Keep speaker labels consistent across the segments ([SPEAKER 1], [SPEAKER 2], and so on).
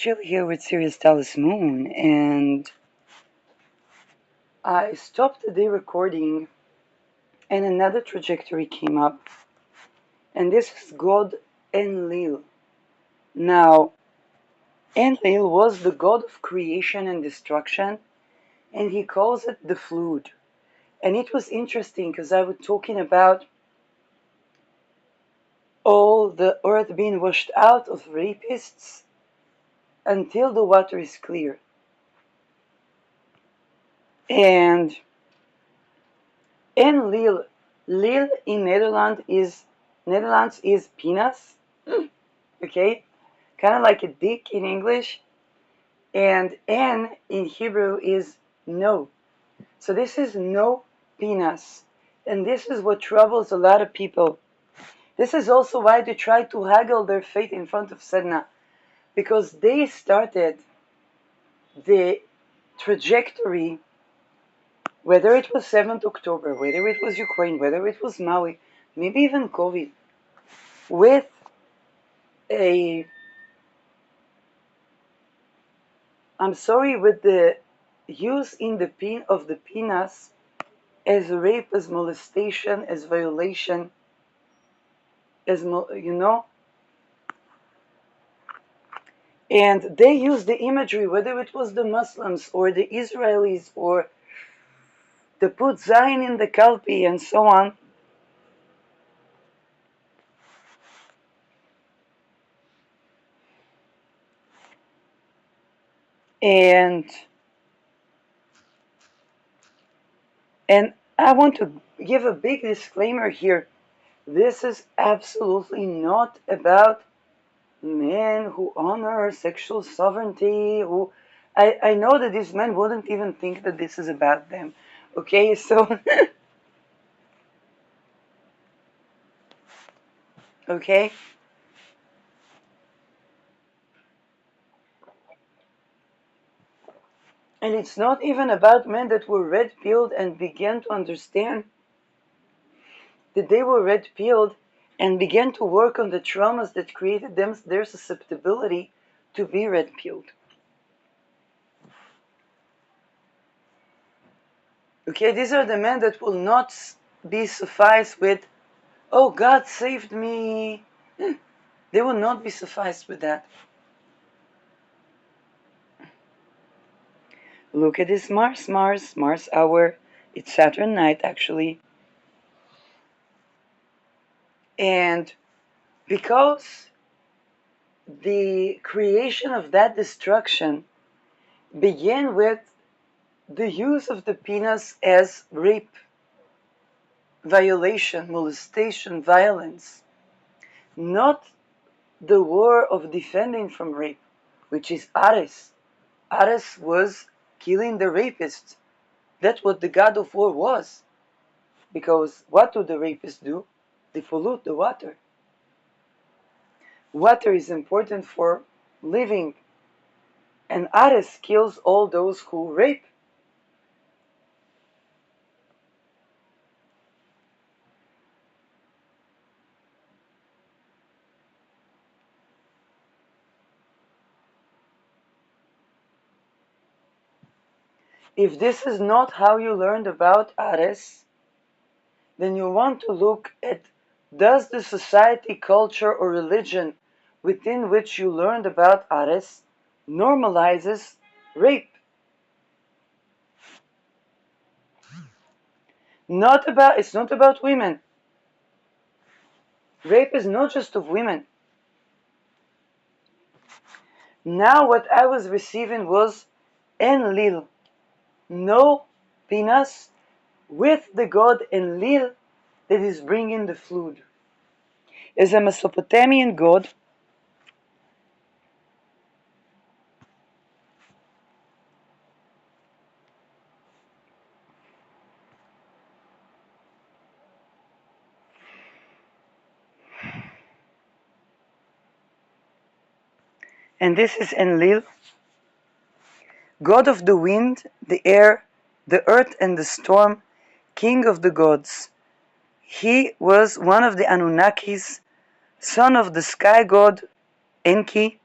[SPEAKER 1] Jill here with Sirius Dallas Moon, and I stopped the recording, and another trajectory came up, and this is God Enlil. Now, Enlil was the god of creation and destruction, and he calls it the flood. And it was interesting because I was talking about all the earth being washed out of rapists until the water is clear. And Enlil, Lil in Netherlands is penis, okay, kind of like a dick in English, and N in Hebrew is no. So this is no penis, and this is what troubles a lot of people. This is also why they try to haggle their fate in front of Sedna, because they started the trajectory, whether it was 7th October, whether it was Ukraine, whether it was Maui, maybe even COVID, with a, I'm sorry, with the use in the of the penis as rape, as molestation, as violation, as and they use the imagery, whether it was the Muslims or the Israelis or the put Zion in the Kalpi and so on. And I want to give a big disclaimer here. This is absolutely not about men who honor sexual sovereignty, who I know that these men wouldn't even think that this is about them. Okay, so okay. And it's not even about men that were red-pilled and began to understand that they were red-pilled and began to work on the traumas that created them their susceptibility to be red-pilled. Okay, these are the men that will not be sufficed with, oh, God saved me. They will not be sufficed with that. Look at this Mars hour. It's Saturn night, actually. And because the creation of that destruction began with the use of the penis as rape, violation, molestation, violence, not the war of defending from rape, which is Ares. Ares was killing the rapists. That's what the god of war was. Because what do the rapists do? They pollute the water. Water is important for living, and Ares kills all those who rape. If this is not how you learned about Ares, then you want to look at, does the society, culture, or religion within which you learned about Ares normalizes rape? It's not about women. Rape is not just of women. Now what I was receiving was Enlil, no penis, with the god Enlil that is bringing the flood. Is a Mesopotamian god. And this is Enlil, god of the wind, the air, the earth and the storm, king of the gods. He was one of the Anunnakis, son of the sky god Enki,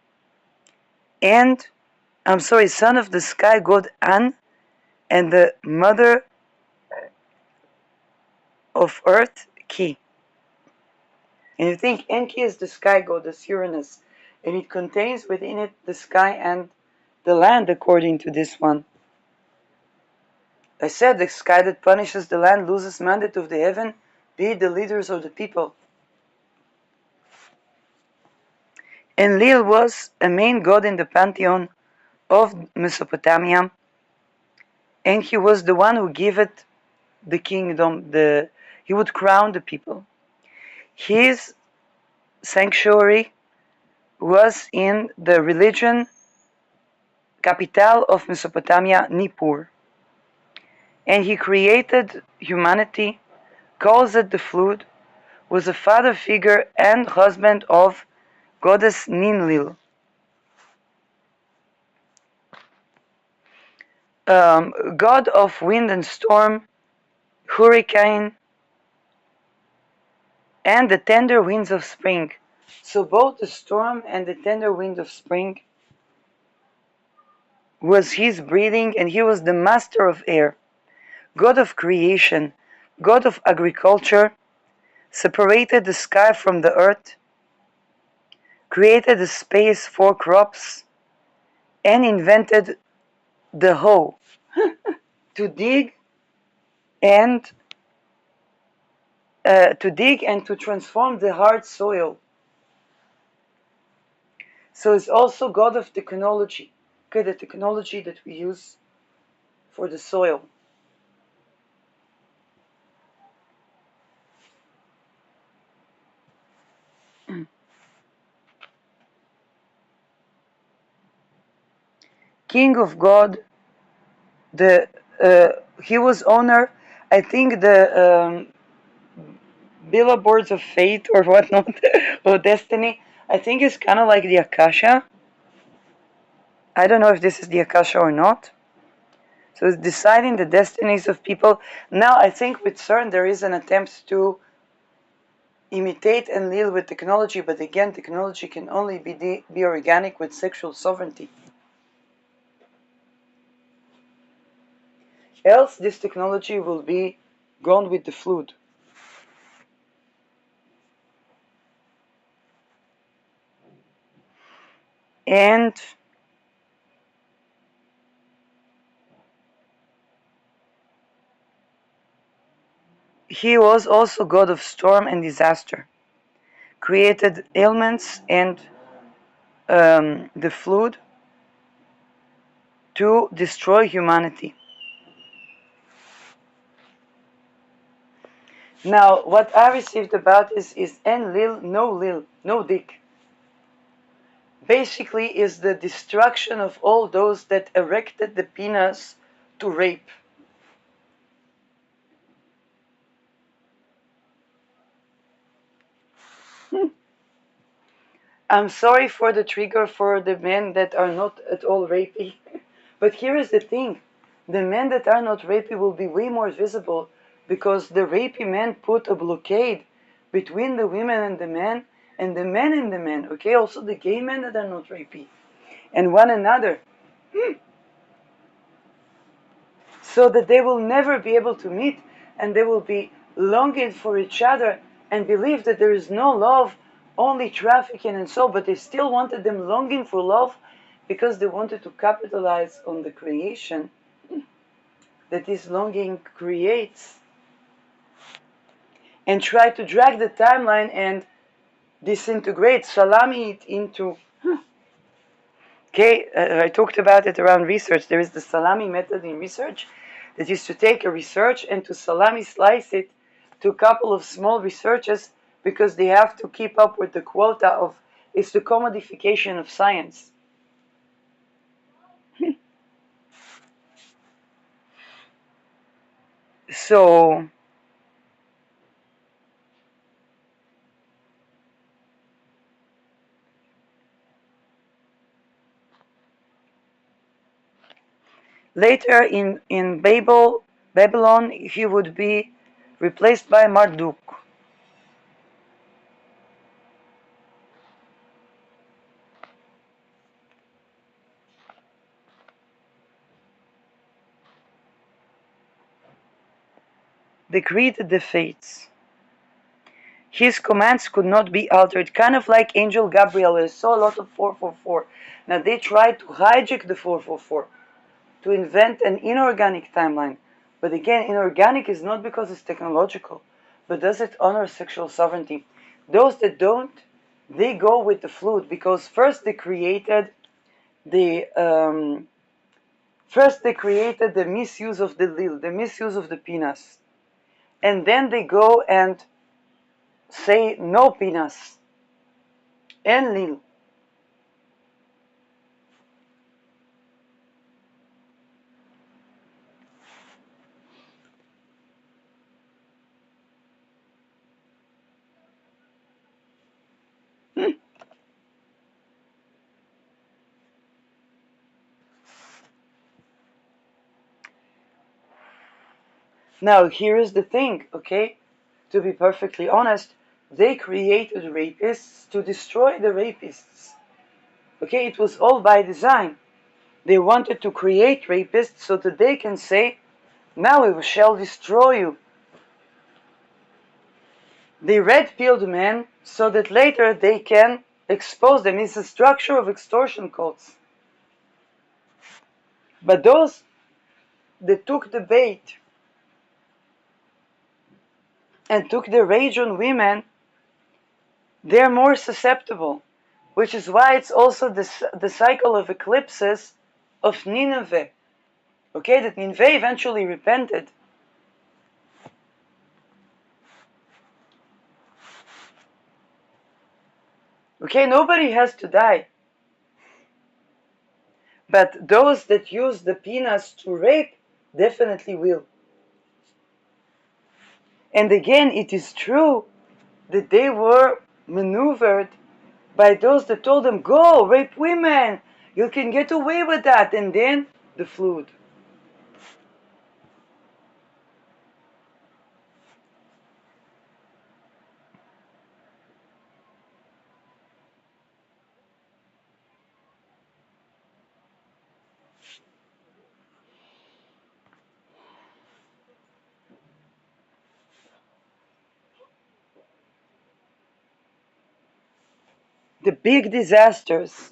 [SPEAKER 1] and son of the sky god An, and the mother of earth Ki. And you think Enki is the sky goddess Uranus, and it contains within it the sky and the land, according to this one. I said the sky that punishes the land loses mandate of the heaven, be it the leaders or the people. Enlil was a main god in the pantheon of Mesopotamia, and he was the one who gave it the kingdom. He would crown the people. His sanctuary was in the religion capital of Mesopotamia, Nippur. And he created humanity, caused the flood, was a father figure and husband of goddess Ninlil, god of wind and storm, hurricane, and the tender winds of spring. So both the storm and the tender wind of spring was his breathing, and he was the master of air, god of creation, god of agriculture, separated the sky from the earth, created a space for crops, and invented the hoe to dig and to transform the hard soil. So it's also God of technology, okay, the technology that we use for the soil. King of God, the he was owner, I think the billboards of fate or whatnot, or destiny. I think it's kind of like the Akasha. I don't know if this is the Akasha or not. So it's deciding the destinies of people. Now I think with CERN there is an attempt to imitate Enlil with technology, but again, technology can only be organic with sexual sovereignty. Else, this technology will be gone with the flood. And he was also god of storm and disaster, created ailments and the flood to destroy humanity. Now, what I received about this is Enlil, no Lil, no dick. Basically, is the destruction of all those that erected the penis to rape. I'm sorry for the trigger for the men that are not at all rapey. But here is the thing. The men that are not rapey will be way more visible because the rapey men put a blockade between the women and the men and the men and the men. Okay, also the gay men that are not rapey. And one another. So that they will never be able to meet and they will be longing for each other and believe that there is no love, only trafficking and so, but they still wanted them longing for love because they wanted to capitalize on the creation that this longing creates and try to drag the timeline and disintegrate, salami it into. Okay, I talked about it around research. There is the salami method in research that is to take a research and to salami slice it to a couple of small researches because they have to keep up with the quota of, it's the commodification of science. So later in Babylon, he would be replaced by Marduk. decreed the fates. His commands could not be altered, kind of like Angel Gabriel. I saw a lot of 444. Now they tried to hijack the 444 to invent an inorganic timeline. But again, inorganic is not because it's technological, but does it honor sexual sovereignty? Those that don't, they go with the flute, because first they created the misuse of the lil, the misuse of the penis, and then they go and say no penis, Enlil. Now here is the thing, okay? To be perfectly honest, they created rapists to destroy the rapists. Okay, it was all by design. They wanted to create rapists so that they can say, now we shall destroy you. They red-pilled men so that later they can expose them. It's a structure of extortion cults. But those that took the bait and took the rage on women, they're more susceptible, which is why it's also the cycle of eclipses of Nineveh. Okay, that Nineveh eventually repented. Okay, nobody has to die. But those that use the penis to rape definitely will. And again, it is true that they were maneuvered by those that told them, go, rape women, you can get away with that, and then the flood. The big disasters.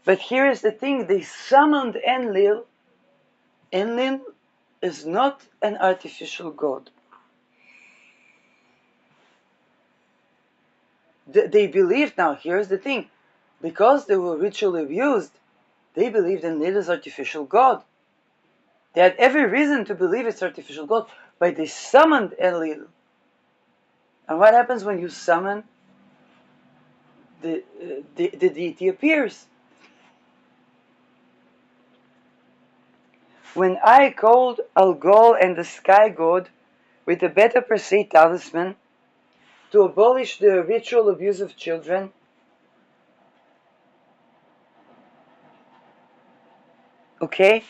[SPEAKER 1] But here is the thing, they summoned Enlil. Enlil is not an artificial god. They believed, now here's the thing, because they were ritually abused, they believed Enlil is artificial god. They had every reason to believe it's artificial god, but they summoned Enlil. And what happens when you summon? The deity appears. When I called Algol and the sky god with the Beta Per Se talisman to abolish the ritual abuse of children, okay,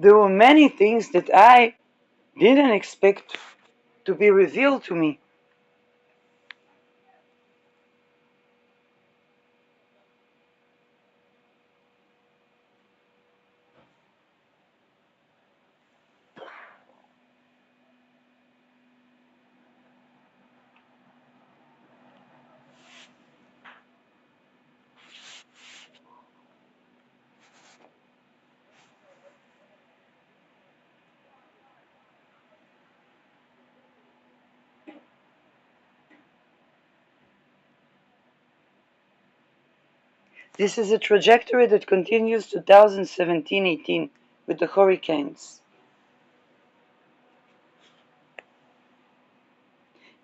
[SPEAKER 1] there were many things that I didn't expect to be revealed to me. This is a trajectory that continues to 2017-18 with the hurricanes.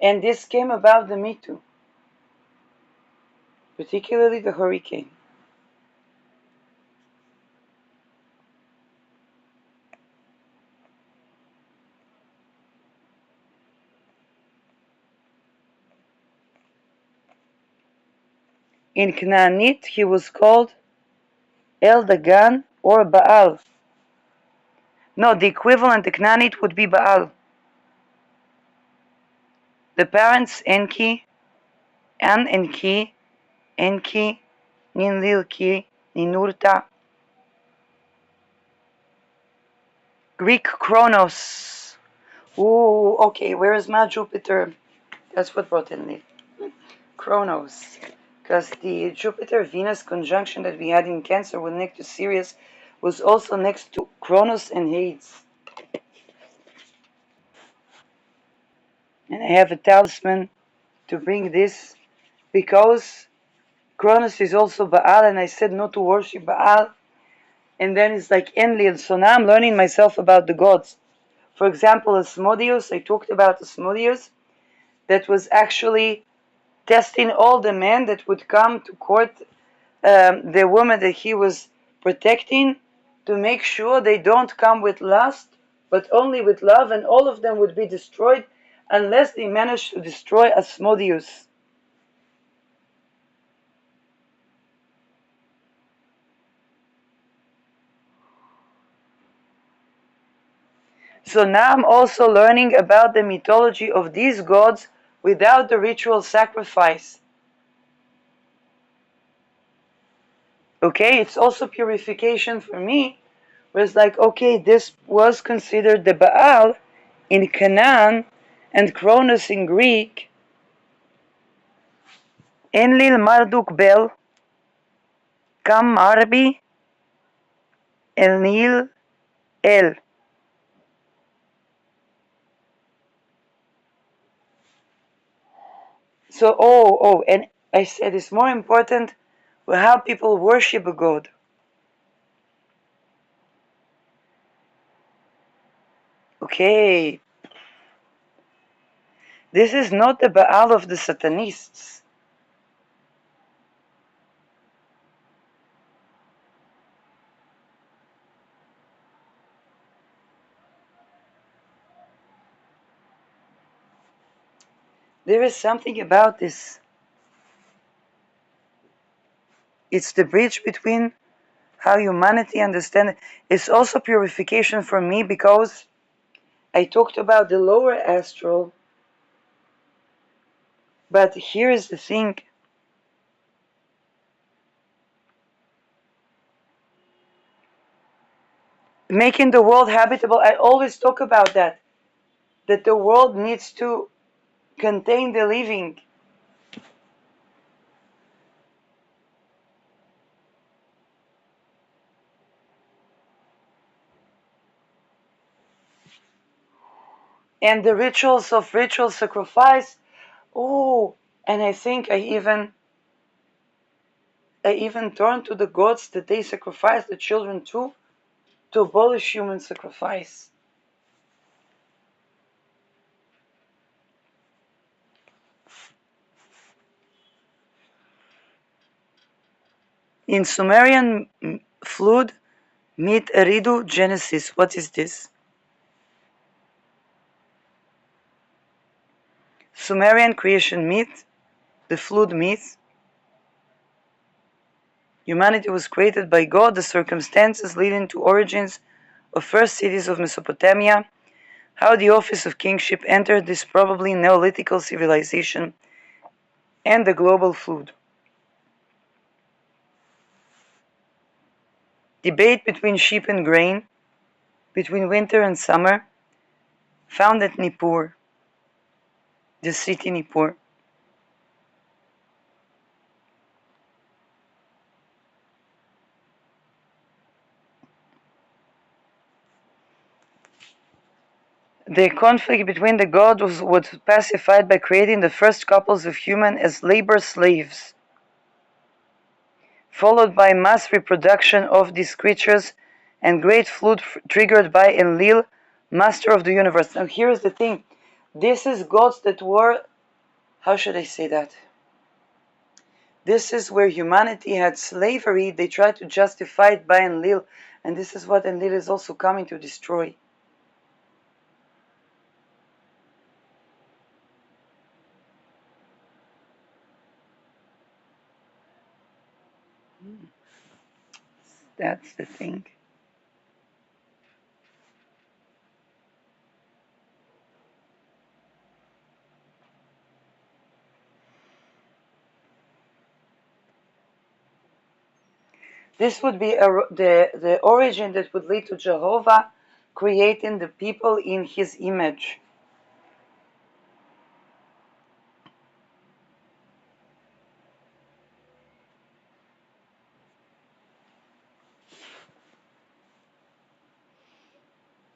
[SPEAKER 1] And this came about the Me Too, particularly the hurricane. In Canaanite, he was called El Dagan or Baal. No, the equivalent in Canaanite would be Baal. The parents, Enki, An Enki, Enki, Ninlil Ki, Ninurta. Greek Chronos. Ooh, okay, where is my Jupiter? That's what brought Enlil. Chronos. Because the Jupiter-Venus conjunction that we had in Cancer with next to Sirius was also next to Chronos and Hades. And I have a talisman to bring this because Cronus is also Baal, and I said not to worship Baal. And then it's like Enlil. So now I'm learning myself about the gods. For example, Asmodeus, I talked about Asmodeus, that was actually testing all the men that would come to court the woman that he was protecting to make sure they don't come with lust, but only with love, and all of them would be destroyed unless they managed to destroy Asmodeus. So now I'm also learning about the mythology of these gods without the ritual sacrifice. Okay, it's also purification for me, where it's like, okay, this was considered the Baal in Canaan and Cronus in Greek, Enlil Marduk Bel, Kam Marbi, Enlil El. So, and I said it's more important how people worship a god. Okay, this is not the Baal of the Satanists. There is something about this. It's the bridge between how humanity understands it. It's also purification for me because I talked about the lower astral, but here is the thing. Making the world habitable, I always talk about that the world needs to contain the living. And the rituals of ritual sacrifice. Oh, and I think I even turned to the gods that they sacrifice the children to abolish human sacrifice. In Sumerian flood, myth Eridu Genesis. What is this? Sumerian creation myth, the flood myth. Humanity was created by God, the circumstances leading to origins of first cities of Mesopotamia, how the office of kingship entered this probably Neolithical civilization, and the global flood. Debate between sheep and grain, between winter and summer, found at Nippur, the city Nippur. The conflict between the gods was pacified by creating the first couples of humans as labor slaves, followed by mass reproduction of these creatures and great flood triggered by Enlil, master of the universe. Now here's the thing. This is gods that were, how should I say that? This is where humanity had slavery. They tried to justify it by Enlil, and this is what Enlil is also coming to destroy. That's the thing. This would be the origin that would lead to Jehovah creating the people in his image.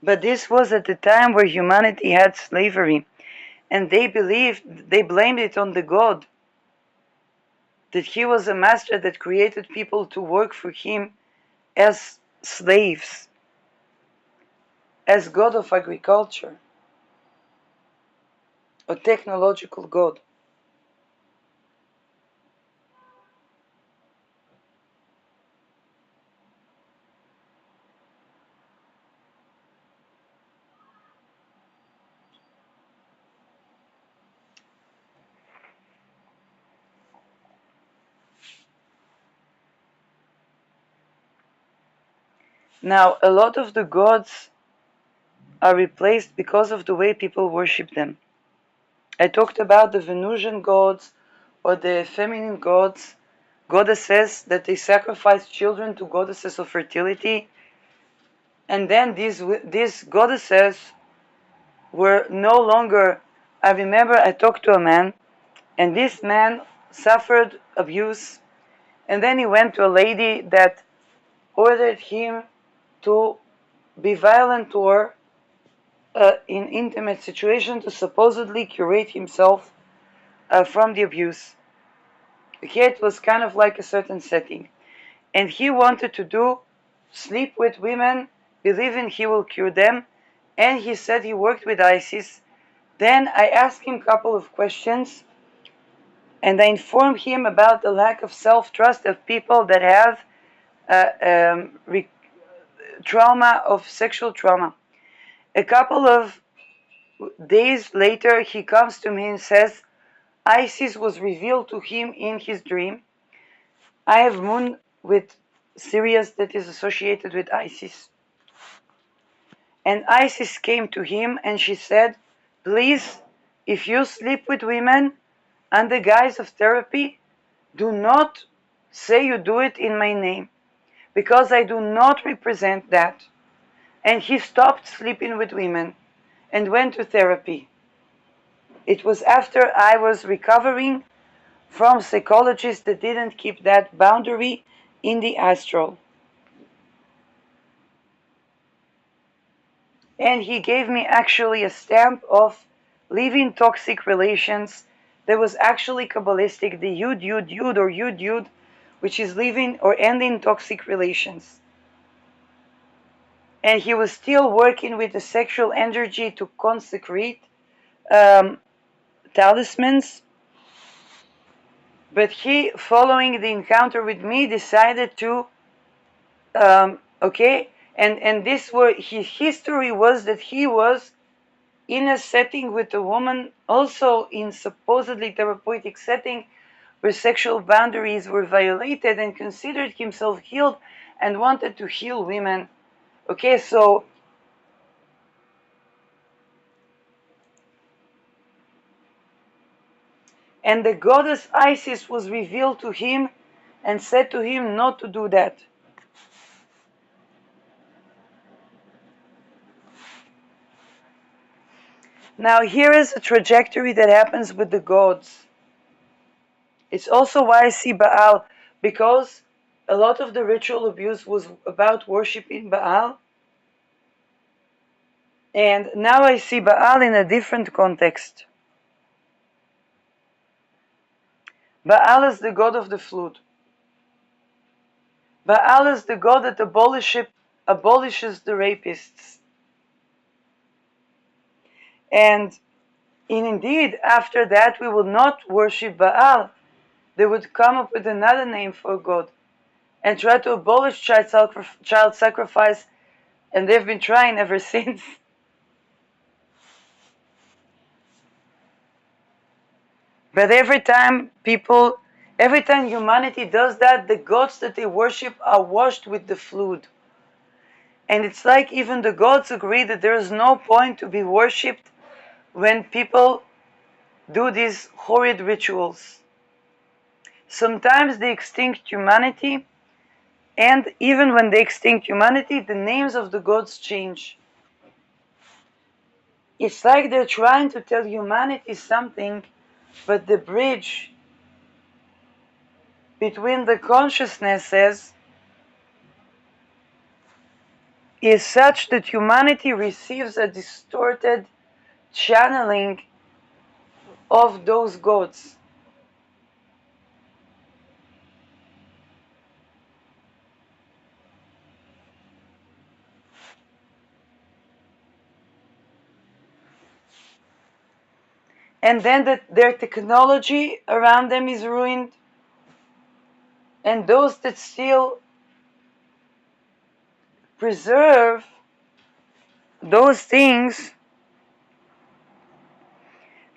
[SPEAKER 1] But this was at the time where humanity had slavery, and they blamed it on the God, that he was a master that created people to work for him as slaves, as God of agriculture, a technological God. Now, a lot of the gods are replaced because of the way people worship them. I talked about the Venusian gods or the feminine gods, goddesses, that they sacrifice children to goddesses of fertility. And then these goddesses were no longer. I remember I talked to a man, and this man suffered abuse, and then he went to a lady that ordered him to be violent to her in intimate situation to supposedly curate himself from the abuse. Okay, it was kind of like a certain setting. And he wanted to do sleep with women, believing he will cure them. And he said he worked with ISIS. Then I asked him a couple of questions, and I informed him about the lack of self-trust of people that have trauma of sexual trauma. A couple of days later, he comes to me and says, ISIS was revealed to him in his dream. I have moon with Sirius that is associated with ISIS. And Isis came to him and she said, please, if you sleep with women under guise of therapy, do not say you do it in my name, because I do not represent that. And he stopped sleeping with women and went to therapy. It was after I was recovering from psychologists that didn't keep that boundary in the astral. And he gave me actually a stamp of leaving toxic relations that was actually Kabbalistic, the Yud Yud Yud or Yud Yud, which is leaving or ending toxic relations. And he was still working with the sexual energy to consecrate talismans. But he, following the encounter with me, decided to, and this were his history was that he was in a setting with a woman, also in supposedly therapeutic setting, where sexual boundaries were violated, and considered himself healed and wanted to heal women. Okay, so and the goddess Isis was revealed to him and said to him not to do that. Now here is a trajectory that happens with the gods. It's also why I see Baal, because a lot of the ritual abuse was about worshiping Baal. And now I see Baal in a different context. Baal is the god of the flute. Baal is the god that abolishes the rapists. And indeed, after that, we will not worship Baal. They would come up with another name for God and try to abolish child sacrifice, and they've been trying ever since. But every time humanity does that, the gods that they worship are washed with the flood. And it's like even the gods agree that there is no point to be worshipped when people do these horrid rituals. Sometimes the extinct humanity And even when they extinct humanity, the names of the gods change. It's like they're trying to tell humanity something, but the bridge between the consciousnesses is such that humanity receives a distorted channeling of those gods. And then their technology around them is ruined, and those that still preserve those things,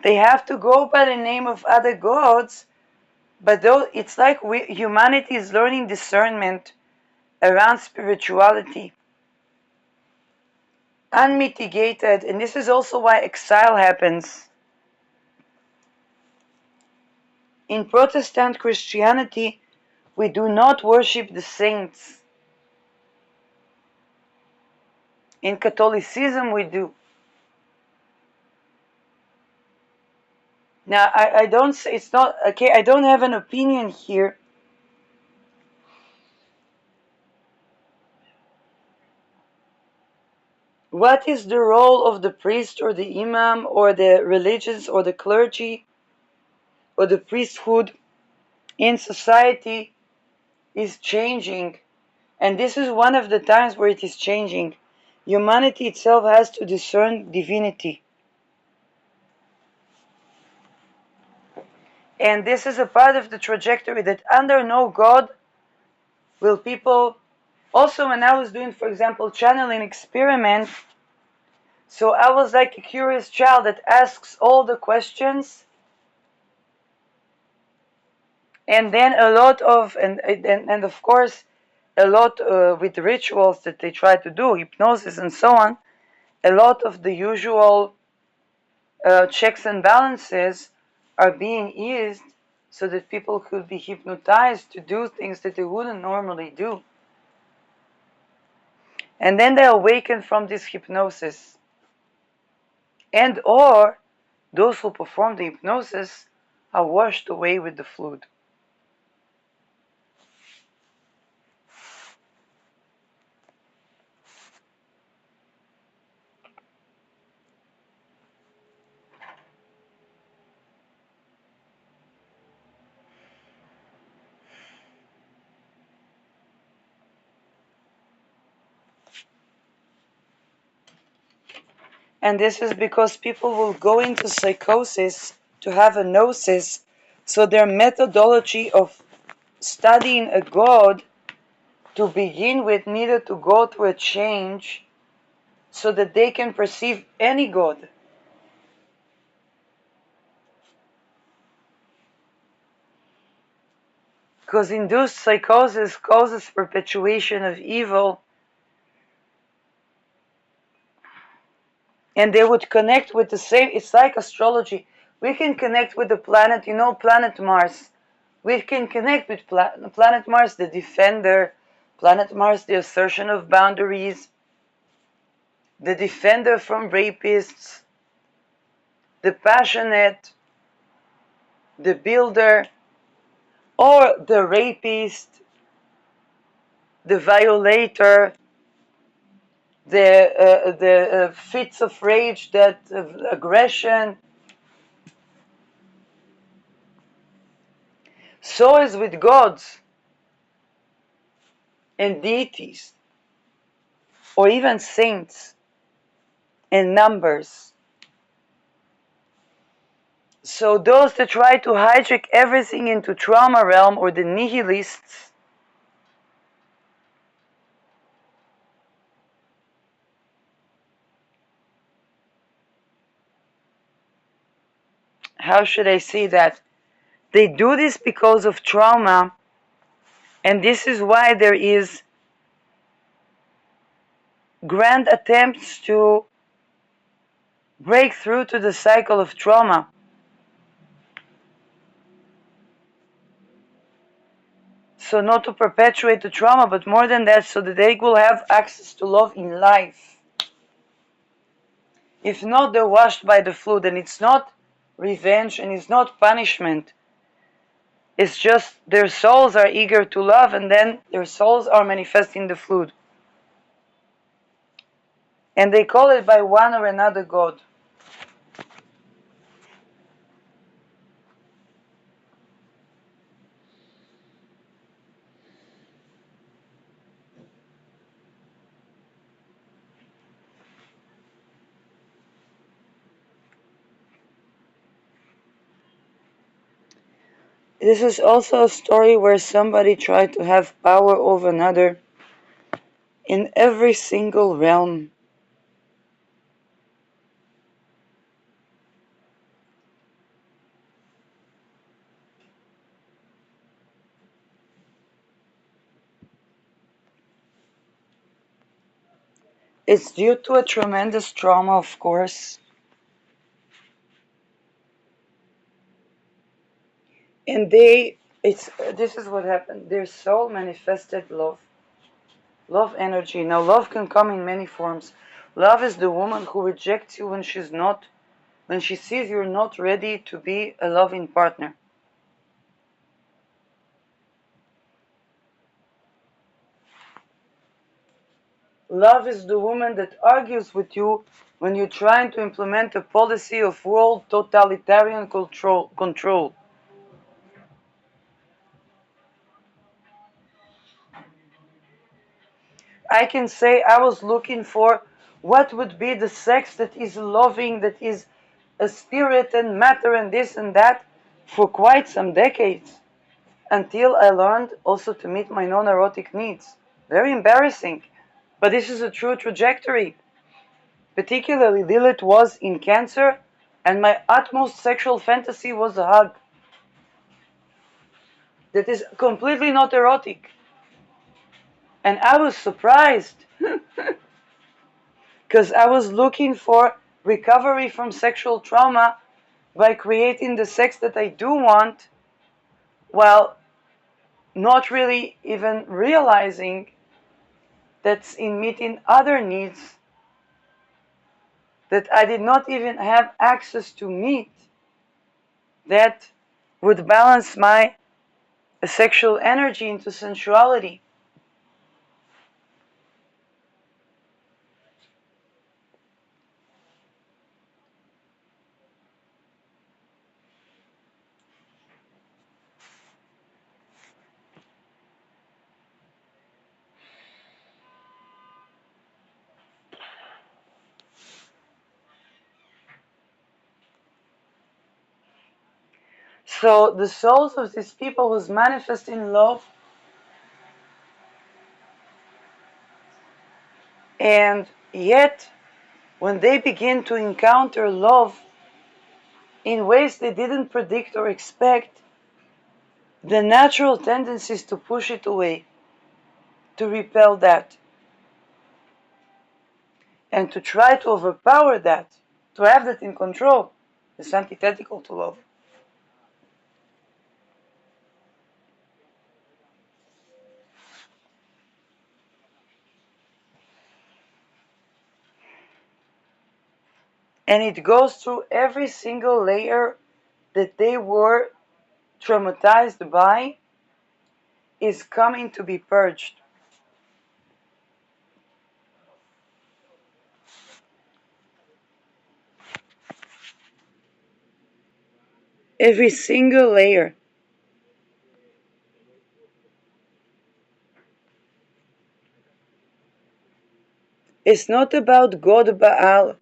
[SPEAKER 1] they have to go by the name of other gods. But though it's like humanity is learning discernment around spirituality, unmitigated, and this is also why exile happens. In Protestant Christianity, we do not worship the saints. In Catholicism, we do. Now, I don't say it's not okay. I don't have an opinion here. What is the role of the priest or the imam or the religious or the clergy or the priesthood in society is changing, and this is one of the times where it is changing. Humanity itself has to discern divinity, and this is a part of the trajectory that under no God will people. Also, when I was doing, for example, channeling experiment, so I was like a curious child that asks all the questions, and then a lot of and of course a lot with rituals that they try to do, hypnosis and so on. A lot of the usual checks and balances are being eased so that people could be hypnotized to do things that they wouldn't normally do. And then they awaken from this hypnosis. And or those who perform the hypnosis are washed away with the flood. And this is because people will go into psychosis to have a gnosis, so their methodology of studying a god to begin with needed to go through a change so that they can perceive any god. Because induced psychosis causes perpetuation of evil, and they would connect with the same. It's like astrology. We can connect with the planet, planet Mars. We can connect with planet Mars, the defender, planet Mars, the assertion of boundaries, the defender from rapists, the passionate, the builder, or the rapist, the violator, the fits of rage, that aggression. So is with gods and deities, or even saints and numbers. So those that try to hijack everything into trauma realm, or the nihilists, how should I say that? They do this because of trauma, and this is why there is grand attempts to break through to the cycle of trauma. So not to perpetuate the trauma, but more than that, so that they will have access to love in life. If not, they're washed by the flood, and it's not revenge and it's not punishment. It's just their souls are eager to love, and then their souls are manifesting the flood. And they call it by one or another god. This is also a story where somebody tried to have power over another in every single realm. It's due to a tremendous trauma, of course. And this is what happened. Their soul manifested love. Love energy. Now love can come in many forms. Love is the woman who rejects you when she sees you're not ready to be a loving partner. Love is the woman that argues with you when you're trying to implement a policy of world totalitarian control. I can say I was looking for what would be the sex that is loving, that is a spirit and matter and this and that for quite some decades, until I learned also to meet my non-erotic needs. Very embarrassing, but this is a true trajectory. Particularly, Lilith was in Cancer, and my utmost sexual fantasy was a hug. That is completely not erotic. And I was surprised because I was looking for recovery from sexual trauma by creating the sex that I do want, while not really even realizing that's in meeting other needs that I did not even have access to meet, that would balance my sexual energy into sensuality. So the souls of these people who's manifest in love, and yet when they begin to encounter love in ways they didn't predict or expect, the natural tendency is to push it away, to repel that, and to try to overpower that, to have that in control. It's antithetical to love. And it goes through every single layer that they were traumatized by, is coming to be purged. Every single layer. It's not about God Baal.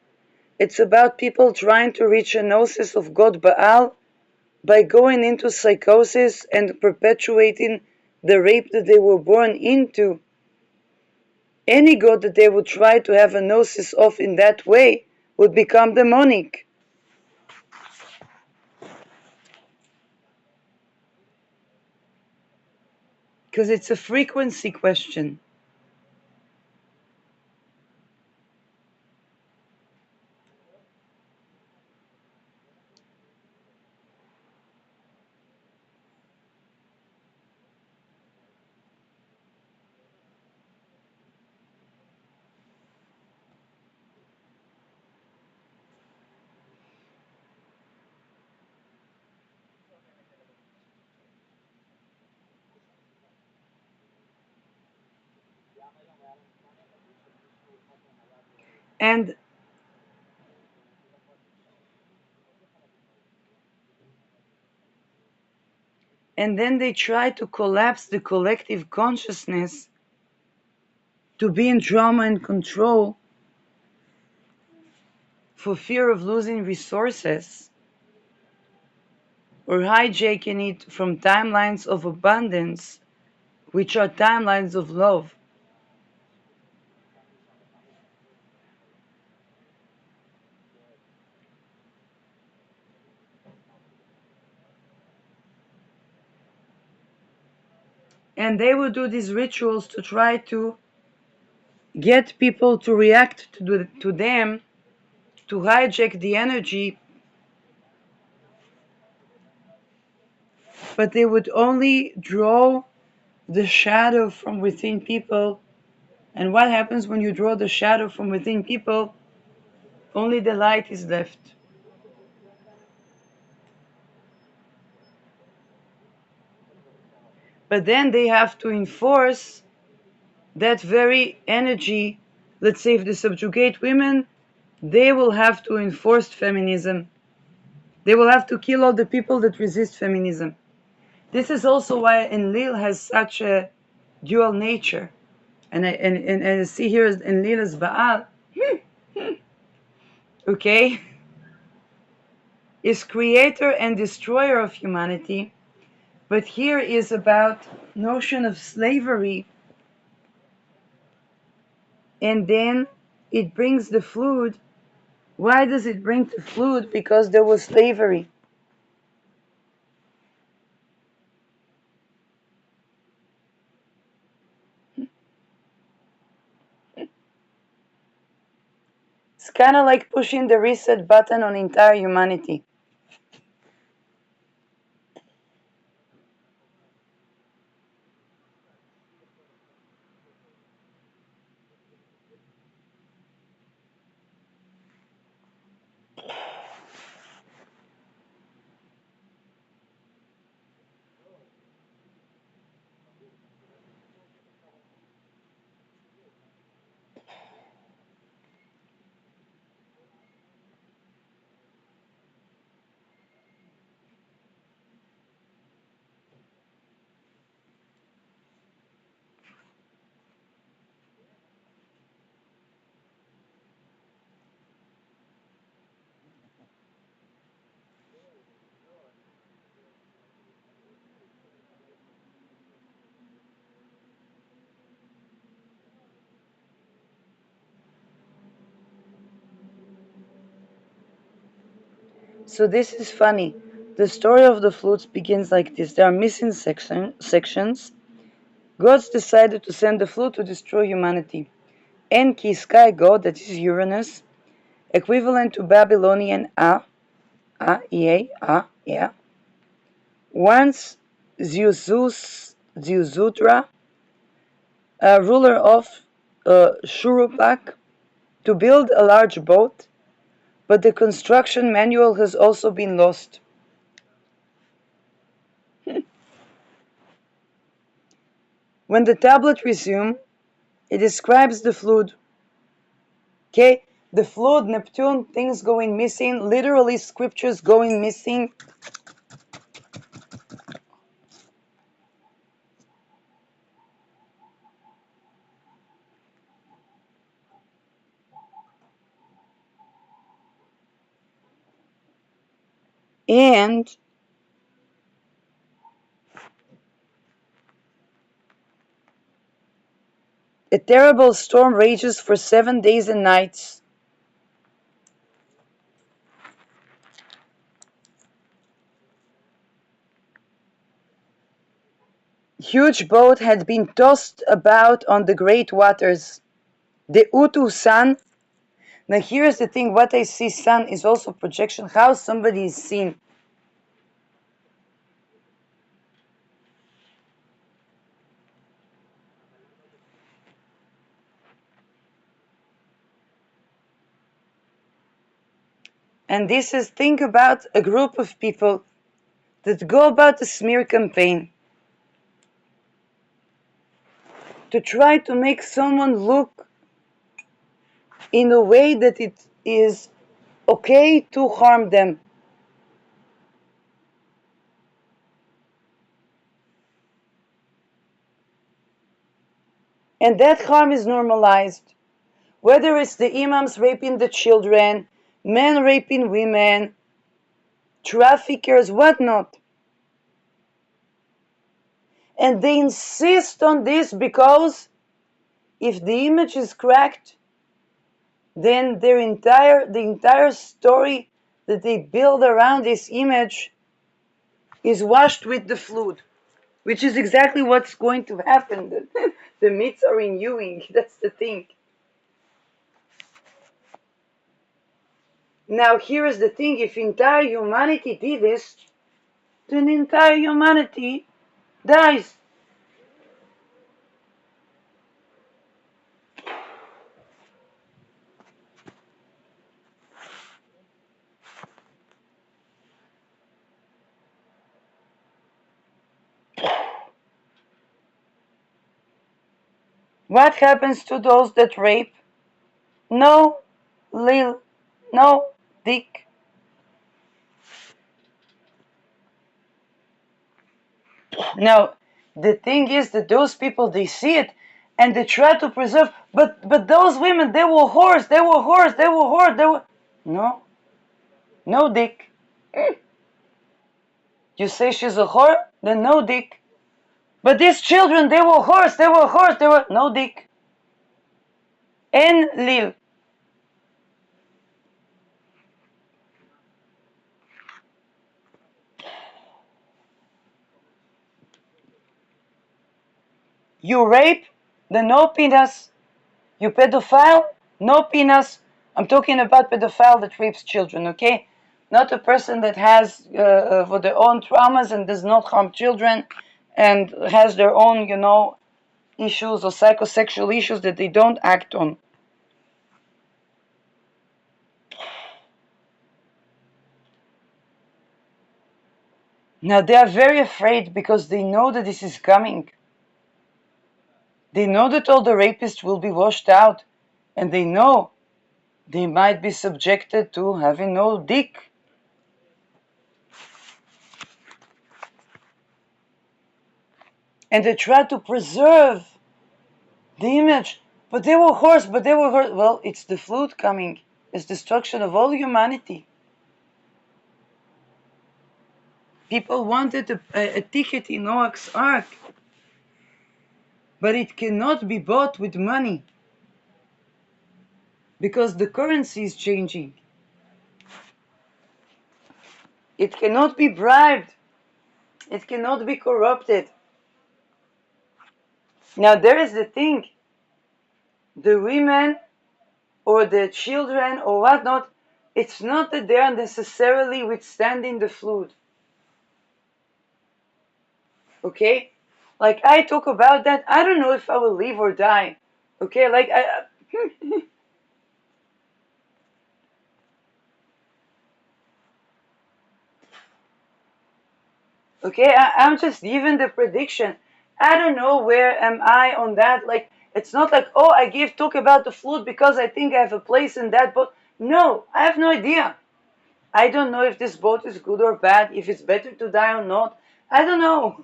[SPEAKER 1] It's about people trying to reach a gnosis of God Baal by going into psychosis and perpetuating the rape that they were born into. Any god that they would try to have a gnosis of in that way would become demonic. Because it's a frequency question. And then they try to collapse the collective consciousness to be in drama and control for fear of losing resources or hijacking it from timelines of abundance, which are timelines of love. And they will do these rituals to try to get people to react to them, to hijack the energy, but they would only draw the shadow from within people. And what happens when you draw the shadow from within people? Only the light is left. But then they have to enforce that very energy. Let's say if they subjugate women, they will have to enforce feminism. They will have to kill all the people that resist feminism. This is also why Enlil has such a dual nature. And I see here Enlil as Baal, okay, is creator and destroyer of humanity. But here is about notion of slavery, and then it brings the flood. Why does it bring the flood? Because there was slavery. It's kind of like pushing the reset button on entire humanity. So this is funny. The story of the floods begins like this. There are missing sections. Gods decided to send the flood to destroy humanity. Enki, sky god, that is Uranus, equivalent to Babylonian yeah, once Ziusudra, ruler of Shurupak, to build a large boat, but the construction manual has also been lost. When the tablet resumed, it describes the flood. Okay, the flood, Neptune, things going missing, literally scriptures going missing. And a terrible storm rages for 7 days and nights. Huge boat had been tossed about on the great waters. The Utu sun. Now here's the thing, what I see, sun is also projection, how somebody is seen. And this is, think about a group of people that go about a smear campaign to try to make someone look in a way that it is okay to harm them. And that harm is normalized. Whether it's the imams raping the children, men raping women, traffickers, whatnot. And they insist on this because if the image is cracked, then the entire story that they build around this image is washed with the flood, which is exactly what's going to happen. The myths are renewing. That's the thing. Now, here is the thing: if entire humanity did this, then entire humanity dies. What happens to those that rape? No, Lil, no, Dick. Now, the thing is that those people, they see it and they try to preserve, but those women, they were whores, they were whores, they were whores, they were... No, no, Dick. You say she's a whore? Then no, Dick. But these children, they were whores, they were whores, they were... No, Dick. Enlil. You rape? Then no penis. You pedophile? No penis. I'm talking about pedophile that rapes children, okay? Not a person that has for their own traumas and does not harm children and has their own, issues or psychosexual issues that they don't act on. Now they are very afraid because they know that this is coming. They know that all the rapists will be washed out, and they know they might be subjected to having no dick. And they try to preserve the image. But they were whores, but they were whores. Well, it's the flood coming. It's destruction of all humanity. People wanted a ticket in Noah's Ark. But it cannot be bought with money. Because the currency is changing. It cannot be bribed. It cannot be corrupted. Now there is the thing. The women or the children or whatnot, it's not that they are necessarily withstanding the flood. Okay? Like I talk about that, I don't know if I will live or die. Okay? Like okay, I'm just giving the prediction. I don't know where am I on that. Like it's not like, oh, I give talk about the flood because I think I have a place in that boat. No, I have no idea. I don't know if this boat is good or bad, if it's better to die or not. I don't know.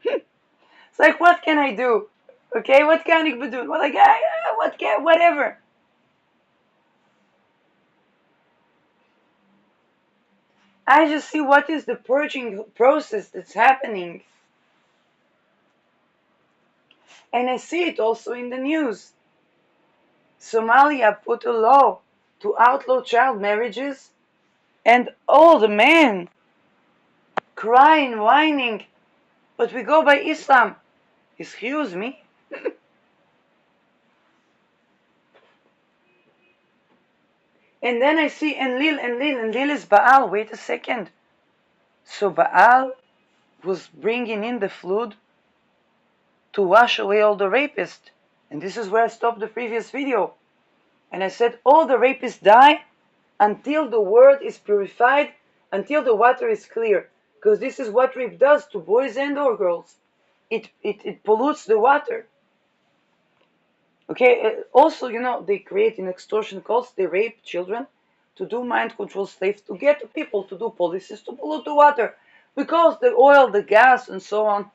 [SPEAKER 1] It's like, what can I do? Okay, what can I do? Well, like, whatever. I just see what is the purging process that's happening. And I see it also in the news. Somalia put a law to outlaw child marriages, and all the men crying, whining, but we go by Islam. Excuse me? And then I see Enlil is Baal. Wait a second. So Baal was bringing in the flood to wash away all the rapists. And this is where I stopped the previous video. And I said all the rapists die until the word is purified, until the water is clear. Because this is what rape does to boys and or girls. It pollutes the water. Okay, also, they create in extortion cults, they rape children to do mind control slaves, to get people to do policies, to pollute the water. Because the oil, the gas, and so on.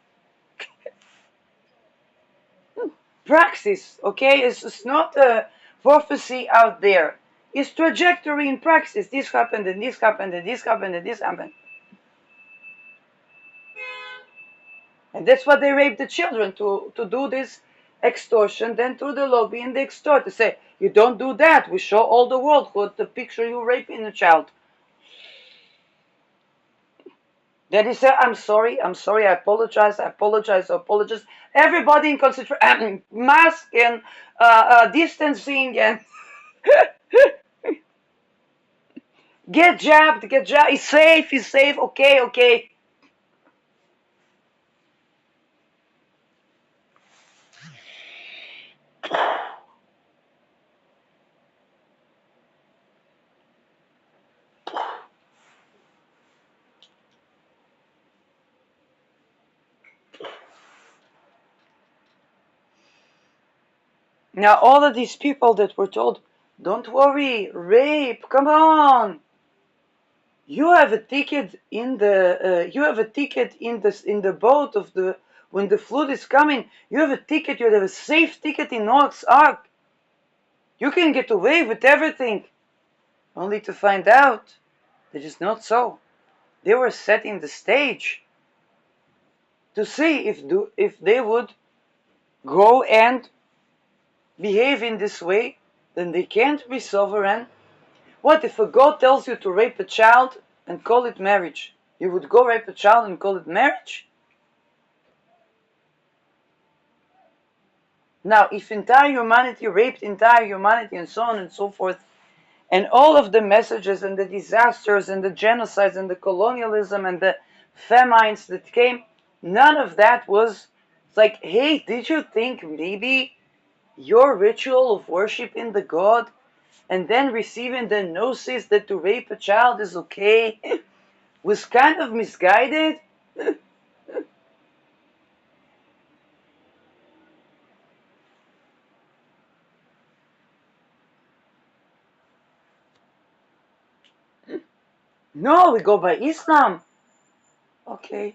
[SPEAKER 1] Praxis, okay? It's not a prophecy out there. It's trajectory in praxis. This happened, and this happened, and this happened, and this happened. And that's why they rape the children, to do this extortion, then through the lobby, and they extort. They say, you don't do that. We show all the world what the picture you raping a child. Then he said, I'm sorry, I apologize, I apologize, I apologize. Everybody in concentration, mask and distancing and get jabbed, he's safe, okay, okay. Now all of these people that were told, don't worry, rape, come on. You have a ticket in the boat of the when the flood is coming. You have a ticket. You have a safe ticket in Noah's Ark. You can get away with everything. Only to find out that it's not so. They were setting the stage to see if they would go and behave in this way. Then they can't be sovereign. What if a God tells you to rape a child and call it marriage? You would go rape a child and call it marriage? Now, if entire humanity raped entire humanity and so on and so forth, and all of the messages and the disasters and the genocides and the colonialism and the famines that came, none of that was like, hey, did you think maybe your ritual of worshiping the God and then receiving the gnosis that to rape a child is okay was kind of misguided? No, we go by Islam. Okay.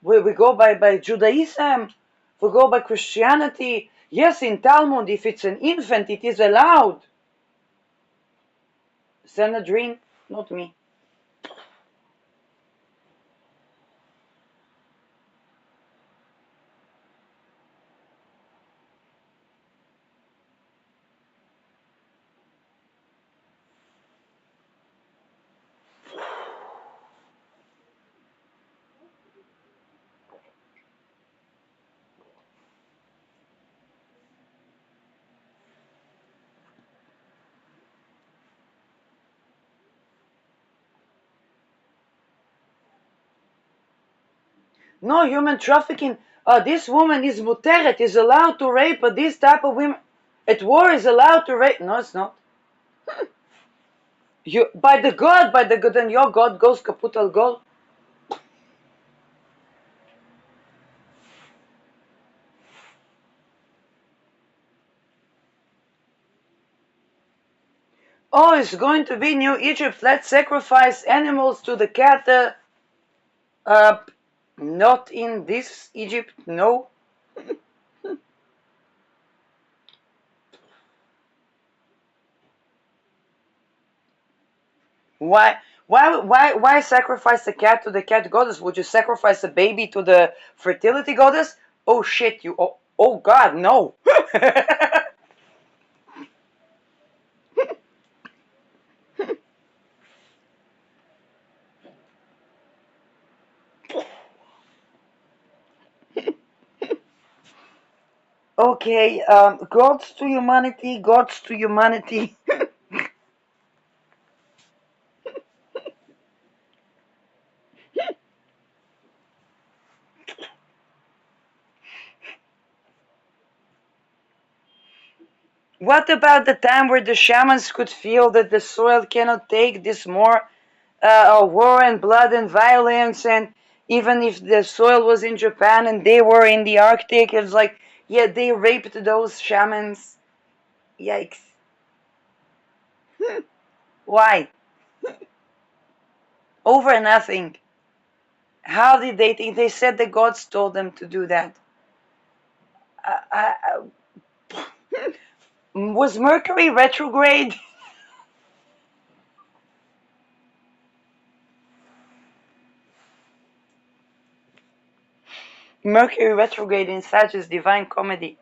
[SPEAKER 1] We go by Judaism. We go by Christianity. Yes, in Talmud, if it's an infant, it is allowed. Sanhedrin, not me. No human trafficking. This woman is muteret, is allowed to rape this type of women. At war is allowed to rape. No, it's not. You by the God, and your God goes kaput al gol. Oh, it's going to be New Egypt. Let's sacrifice animals to the cat. Uh, not in this Egypt, no. Why sacrifice the cat to the cat goddess? Would you sacrifice a baby to the fertility goddess? Oh shit, you, oh God, no. Okay, gods to humanity, gods to humanity. What about the time where the shamans could feel that the soil cannot take this more war and blood and violence, and even if the soil was in Japan and they were in the Arctic, it's like, Yeah, they raped those shamans. Yikes. Why? Over nothing. How did they think? They said the gods told them to do that. Was Mercury retrograde? Mercury retrograde in Sag is divine comedy.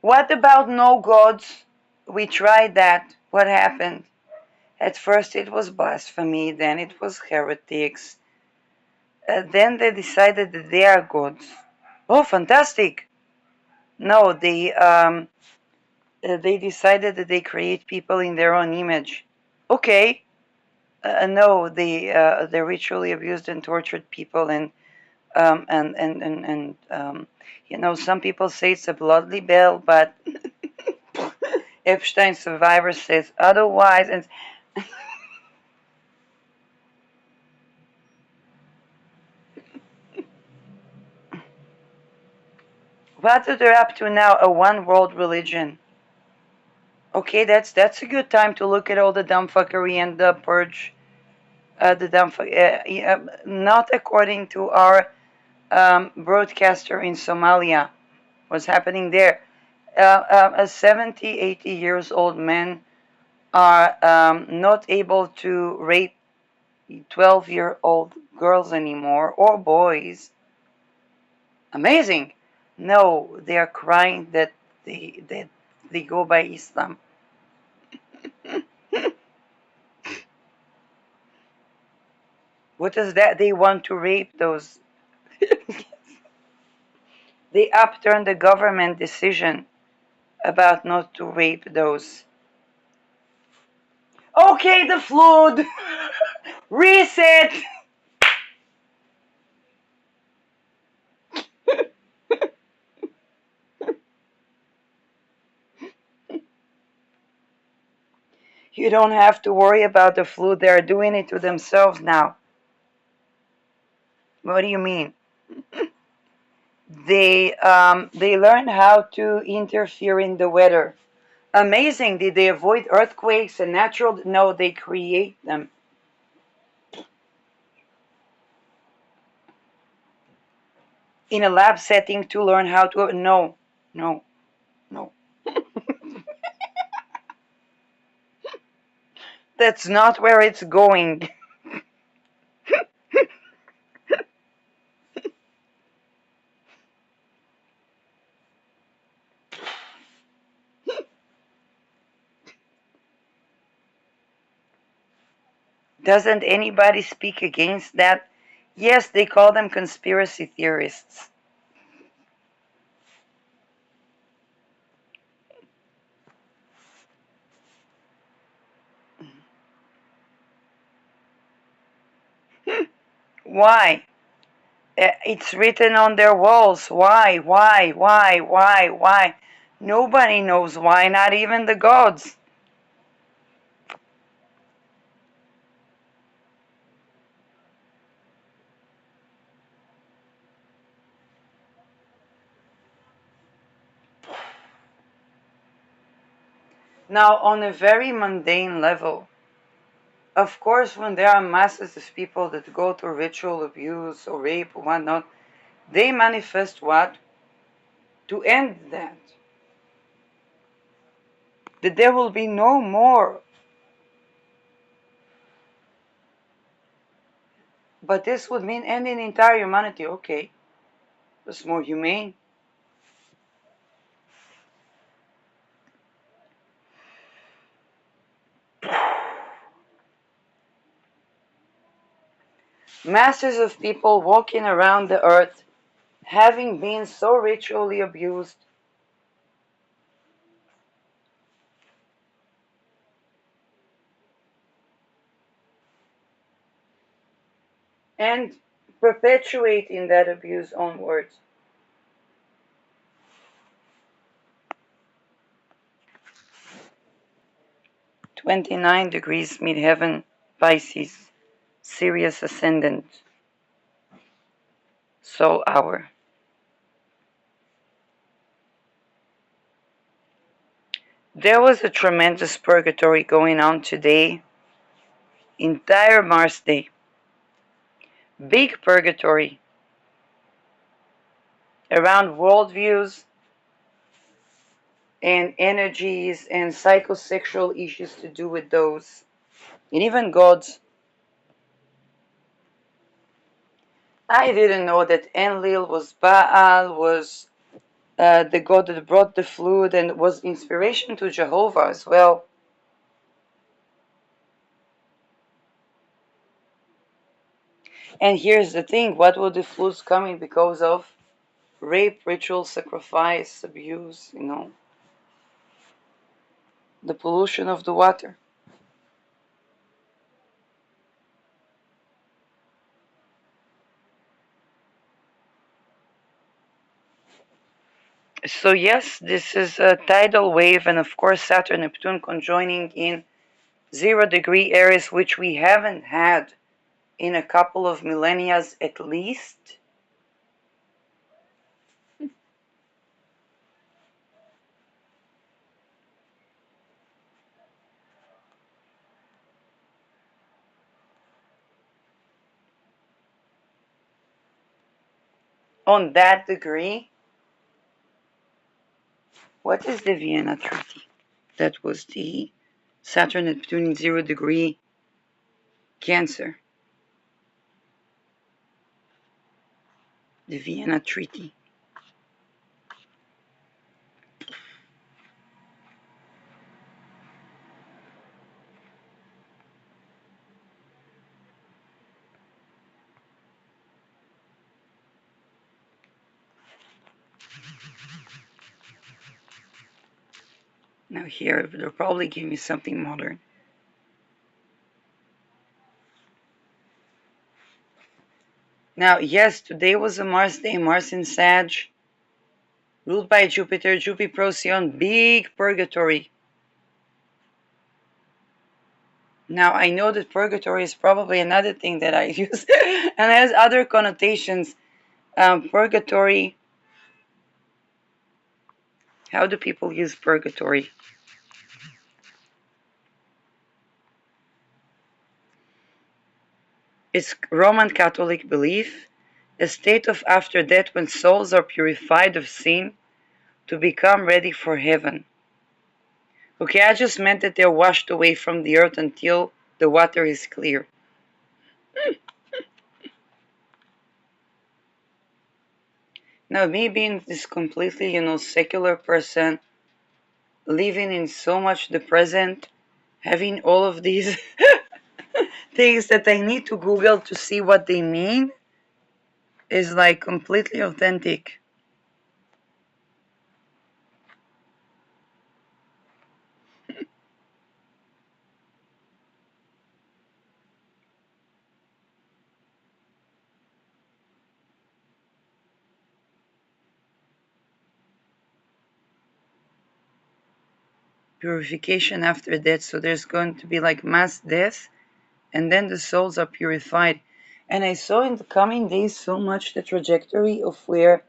[SPEAKER 1] What about no gods? We tried that. What happened? At first it was blasphemy, then it was heretics. Then they decided that they are gods. Oh, fantastic! No, they decided that they create people in their own image. Okay. No, they ritually abused and tortured people, and some people say it's a blood libel, but Epstein survivor says otherwise. And what are they up to now? A one world religion. Okay, that's a good time to look at all the dumbfuckery and the purge. The not according to our broadcaster in Somalia. What's happening there? A 70, 80 years old men are not able to rape 12-year-old girls anymore or boys. Amazing. No, they are crying that they go by Islam. What is that? They want to rape those. They upturned the government decision about not to rape those. Okay, the flood. Reset. You don't have to worry about the flu. They're doing it to themselves now. What do you mean? They learn how to interfere in the weather. Amazing. Did they avoid earthquakes and natural? No, they create them in a lab setting to learn how to. No, no, no. That's not where it's going. Doesn't anybody speak against that? Yes, they call them conspiracy theorists. Why? It's written on their walls. Why? Nobody knows why, not even the gods. Now, on a very mundane level, of course, when there are masses of people that go through ritual abuse or rape or whatnot, they manifest what? To end that. That there will be no more. But this would mean ending entire humanity. Okay, that's more humane. Masses of people walking around the earth having been so ritually abused and perpetuating that abuse onwards. 29 degrees midheaven, Pisces, Sirius ascendant, soul hour. There was a tremendous purgatory going on today, entire Mars Day. Big purgatory around worldviews and energies and psychosexual issues to do with those, and even gods. I didn't know that Enlil was Baal, was the god that brought the flood and was inspiration to Jehovah as well. And here's the thing, what were the floods coming because of? Rape, ritual, sacrifice, abuse, the pollution of the water. So yes, this is a tidal wave, and of course Saturn Neptune conjoining in 0 degree Aries, which we haven't had in a couple of millennia at least. On that degree, what is the Vienna Treaty? That was the Saturn Neptune in 0 degree Cancer. The Vienna Treaty. Now here, they'll probably give me something modern. Now, yes, today was a Mars day, Mars in Sag, ruled by Jupiter, Jupiter Procyon, big purgatory. Now, I know that purgatory is probably another thing that I use and has other connotations. Purgatory, how do people use purgatory? It's Roman Catholic belief, a state of after death when souls are purified of sin to become ready for heaven. Okay, I just meant that they're washed away from the earth until the water is clear. Now, me being this completely, secular person, living in so much the present, having all of these things that I need to Google to see what they mean, is like completely authentic. Purification after death, so there's going to be like mass death, and then the souls are purified. And I saw in the coming days so much the trajectory of where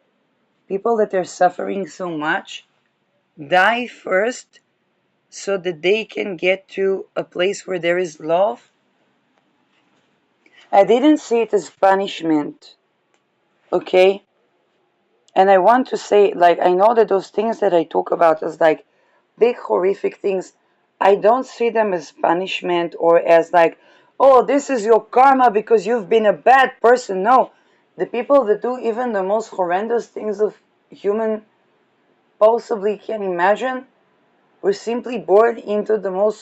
[SPEAKER 1] people that are suffering so much die first so that they can get to a place where there is love. I didn't see it as punishment, okay? And I want to say, like, I know that those things that I talk about as like big horrific things, I don't see them as punishment or as like, oh, this is your karma because you've been a bad person. No, the people that do even the most horrendous things of human possibly can imagine were simply born into the most